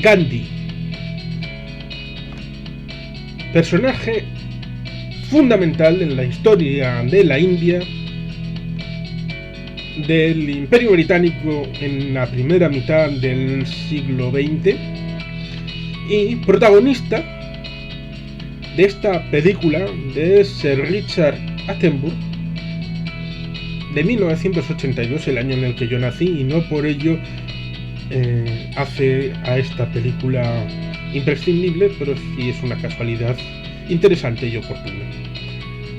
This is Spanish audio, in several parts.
Gandhi, personaje fundamental en la historia de la India, del Imperio Británico en la primera mitad del siglo XX y protagonista de esta película de Sir Richard Attenborough de 1982, el año en el que yo nací, y no por ello hace a esta película imprescindible, pero sí es una casualidad interesante y oportuna.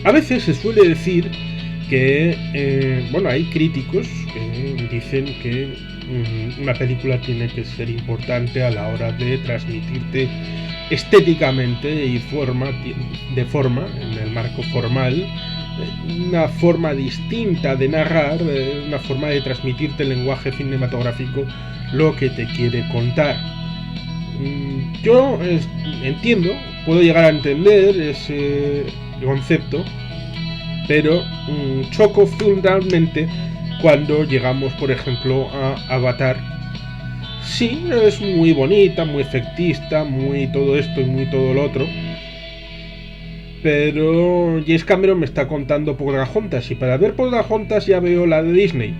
A veces se suele decir que hay críticos que dicen que una película tiene que ser importante a la hora de transmitirte estéticamente y de forma en el marco formal, una forma distinta de narrar, una forma de transmitirte el lenguaje cinematográfico lo que te quiere contar. Yo entiendo, puedo llegar a entender ese concepto, pero choco fundamentalmente cuando llegamos, por ejemplo, a Avatar. Sí, es muy bonita, muy efectista, muy todo esto y muy todo lo otro, pero James Cameron me está contando Pocahontas, y para ver Pocahontas ya veo la de Disney.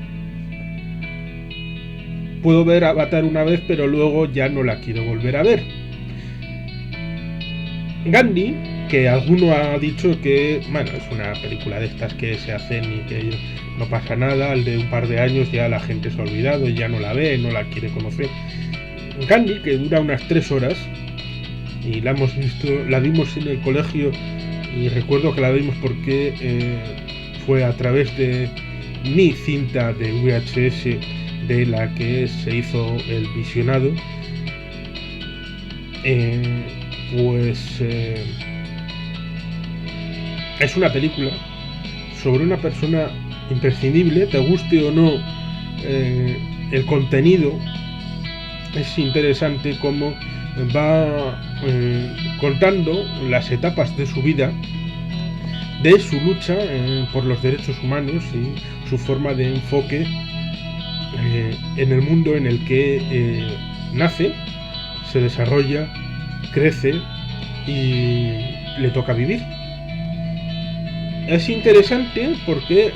Puedo ver Avatar una vez, pero luego ya no la quiero volver a ver. Gandhi, que alguno ha dicho que, es una película de estas que se hacen y que no pasa nada, al de un par de años ya la gente se ha olvidado y ya no la ve, no la quiere conocer. Gandhi, que dura unas 3 horas, y la vimos en el colegio, y recuerdo que la vimos porque fue a través de mi cinta de VHS de la que se hizo el visionado. Es una película sobre una persona imprescindible, te guste o no el contenido. Es interesante cómo va contando las etapas de su vida, de su lucha por los derechos humanos y su forma de enfoque en el mundo en el que nace, se desarrolla, crece y le toca vivir. Es interesante porque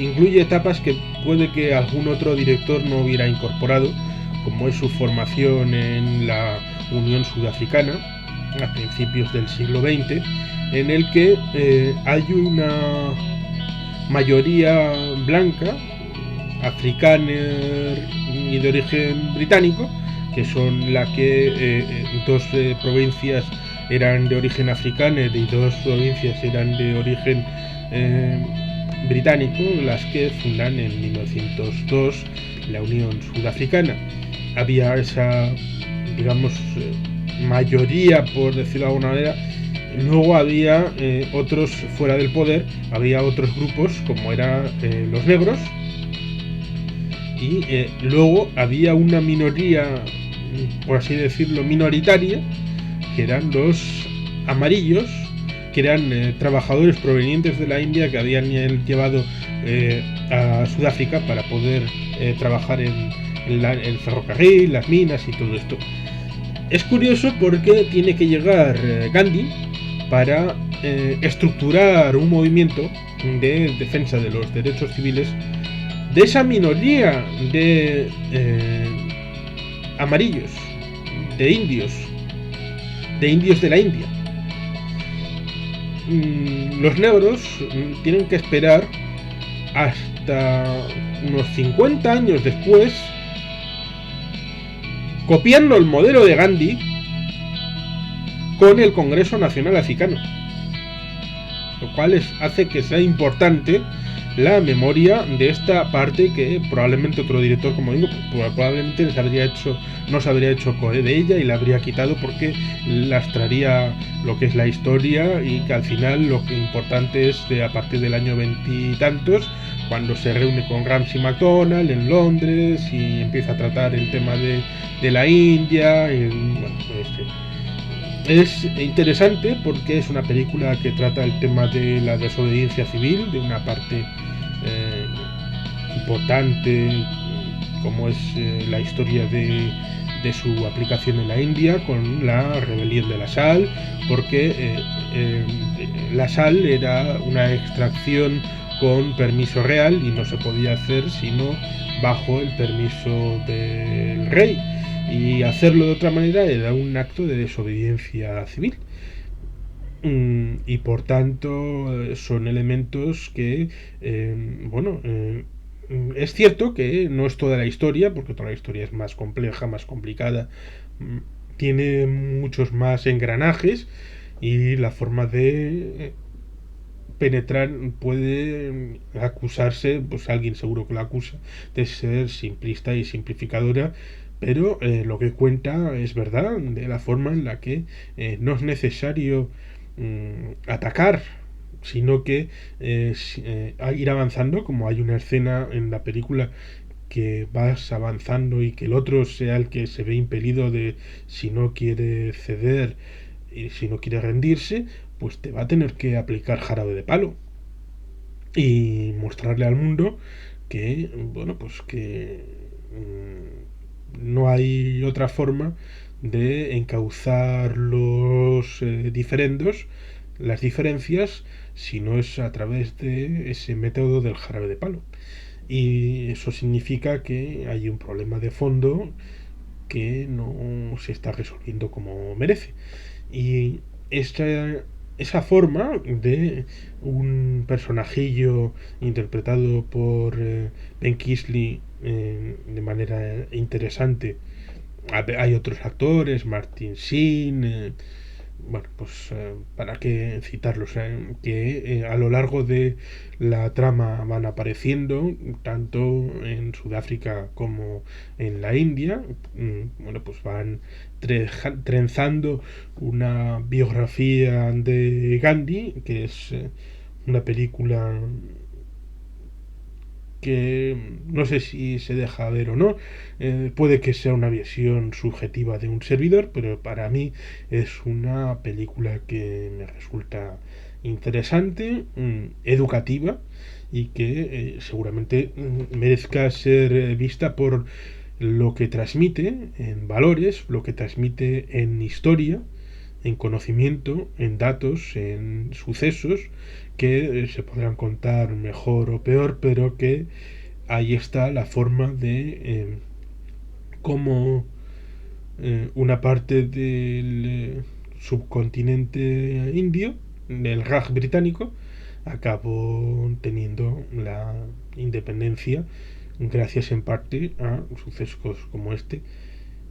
incluye etapas que puede que algún otro director no hubiera incorporado, como es su formación en la Unión Sudafricana a principios del siglo XX, en el que hay una mayoría blanca, africana y de origen británico, que son la que dos provincias eran de origen africano y 2 provincias eran de origen británico, las que fundan en 1902 la Unión Sudafricana. Había esa, mayoría, por decirlo de alguna manera. Luego había otros fuera del poder, había otros grupos como eran los negros, y luego había una minoría, por así decirlo, minoritaria, que eran los amarillos, que eran trabajadores provenientes de la India que habían llevado a Sudáfrica para poder trabajar en el ferrocarril, las minas y todo esto. Es curioso porque tiene que llegar Gandhi para estructurar un movimiento de defensa de los derechos civiles de esa minoría de amarillos, de indios de la India. Los negros tienen que esperar hasta unos 50 años después, copiando el modelo de Gandhi, con el Congreso Nacional Africano, lo cual hace que sea importante la memoria de esta parte que probablemente otro director, como digo, probablemente no se habría hecho eco de ella y la habría quitado porque lastraría lo que es la historia, y que al final lo que importante es a partir del año 20 y tantos, cuando se reúne con Ramsay MacDonald en Londres y empieza a tratar el tema de la India. Es interesante porque es una película que trata el tema de la desobediencia civil, de una parte importante como es la historia de de su aplicación en la India con la rebelión de la sal, porque la sal era una extracción con permiso real y no se podía hacer sino bajo el permiso del rey, y hacerlo de otra manera era un acto de desobediencia civil. Y por tanto son elementos que es cierto que no es toda la historia, porque toda la historia es más compleja, más complicada, tiene muchos más engranajes, y la forma de penetrar puede acusarse, pues alguien seguro que lo acusa de ser simplista y simplificadora, pero lo que cuenta es verdad, de la forma en la que no es necesario atacar, sino que ir avanzando, como hay una escena en la película que vas avanzando y que el otro sea el que se ve impelido de, si no quiere ceder y si no quiere rendirse, pues te va a tener que aplicar jarabe de palo y mostrarle al mundo que, bueno, pues que no hay otra forma de encauzar los diferendos, las diferencias, si no es a través de ese método del jarabe de palo. Y eso significa que hay un problema de fondo que no se está resolviendo como merece. Y esa forma de un personajillo interpretado por Ben Kingsley de manera interesante. Hay otros actores, Martin Sheen, bueno, pues para qué citarlos, que a lo largo de la trama van apareciendo tanto en Sudáfrica como en la India. Bueno, pues van trenzando una biografía de Gandhi, que es una película que no sé si se deja ver o no, puede que sea una visión subjetiva de un servidor, pero para mí es una película que me resulta interesante, educativa, y que seguramente merezca ser vista por lo que transmite en valores, lo que transmite en historia, en conocimiento, en datos, en sucesos que se podrán contar mejor o peor, pero que ahí está la forma de cómo una parte del subcontinente indio, del Raj británico, acabó teniendo la independencia gracias en parte a sucesos como este.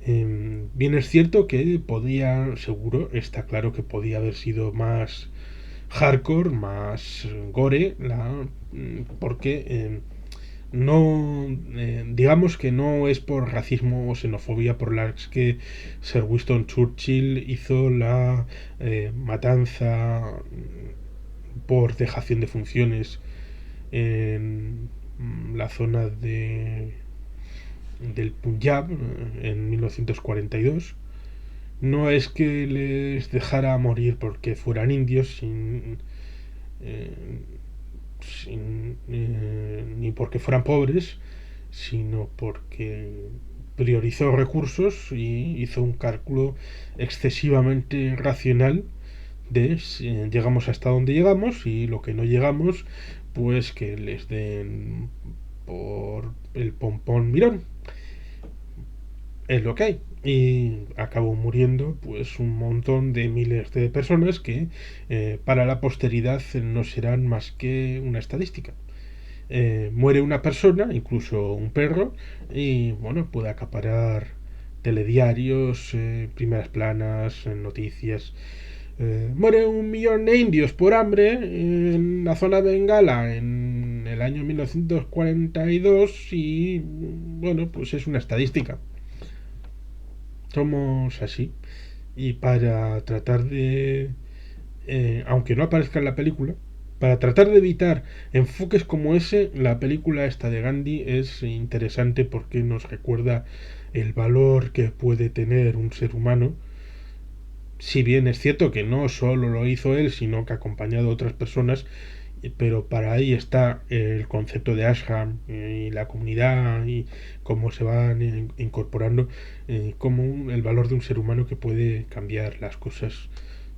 Bien es cierto que podía, seguro, está claro que podía haber sido más hardcore, más gore, porque no, digamos que no es por racismo o xenofobia por las que Sir Winston Churchill hizo la matanza por dejación de funciones en la zona del Punjab en 1942. No es que les dejara morir porque fueran indios, ni porque fueran pobres, sino porque priorizó recursos y hizo un cálculo excesivamente racional de si llegamos hasta donde llegamos, y lo que no llegamos, pues que les den por el pompón mirón. Es lo que hay. Y acabó muriendo pues un montón de miles de personas que para la posteridad no serán más que una estadística. Muere una persona, incluso un perro, y bueno, puede acaparar telediarios, primeras planas, noticias. Muere 1 millón de indios por hambre en la zona de Bengala en el año 1942, y bueno, pues es una estadística. Somos así. Y para tratar de, aunque no aparezca en la película, para tratar de evitar enfoques como ese, la película esta de Gandhi es interesante porque nos recuerda el valor que puede tener un ser humano. Si bien es cierto que no solo lo hizo él, sino que ha acompañado a otras personas pero para ahí está el concepto de ashram y la comunidad y cómo se van incorporando como el valor de un ser humano que puede cambiar las cosas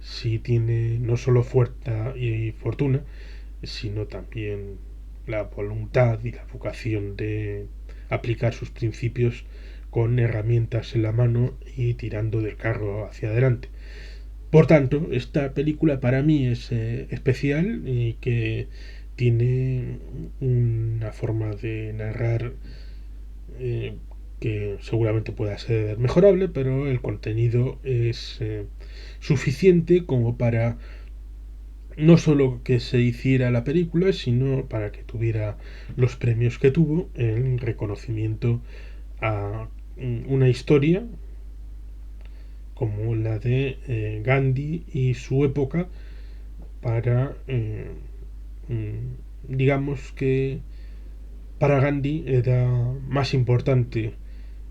si tiene no solo fuerza y fortuna, sino también la voluntad y la vocación de aplicar sus principios con herramientas en la mano y tirando del carro hacia adelante. Por tanto, esta película para mí es especial y que tiene una forma de narrar eh, que seguramente pueda ser mejorable, pero el contenido es suficiente como para no solo que se hiciera la película, sino para que tuviera los premios que tuvo en reconocimiento a una historia como la de Gandhi y su época para, digamos que para Gandhi era más importante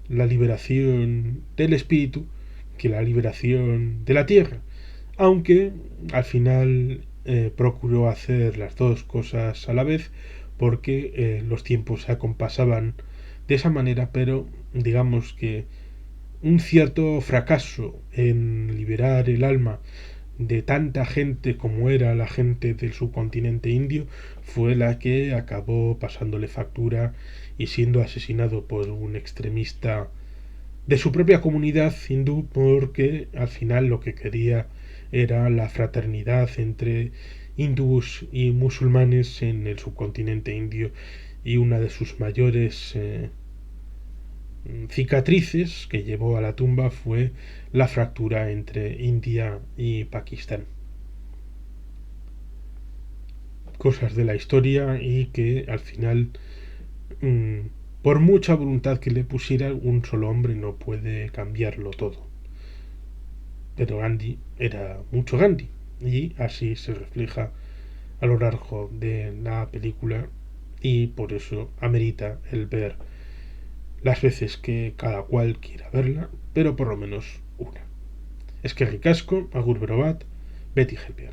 la liberación del espíritu que la liberación de la tierra, aunque al final procuró hacer las dos cosas a la vez porque los tiempos se acompasaban de esa manera, pero digamos que un cierto fracaso en liberar el alma de tanta gente como era la gente del subcontinente indio fue la que acabó pasándole factura y siendo asesinado por un extremista de su propia comunidad hindú porque al final lo que quería era la fraternidad entre hindús y musulmanes en el subcontinente indio y una de sus mayores cicatrices que llevó a la tumba fue la fractura entre India y Pakistán. Cosas de la historia y que al final, por mucha voluntad que le pusiera, un solo hombre no puede cambiarlo todo. Pero Gandhi era mucho Gandhi y así se refleja a lo largo de la película y por eso amerita el ver las veces que cada cual quiera verla, pero por lo menos una. Es que ricasco, agur berobat, Betty Helpian.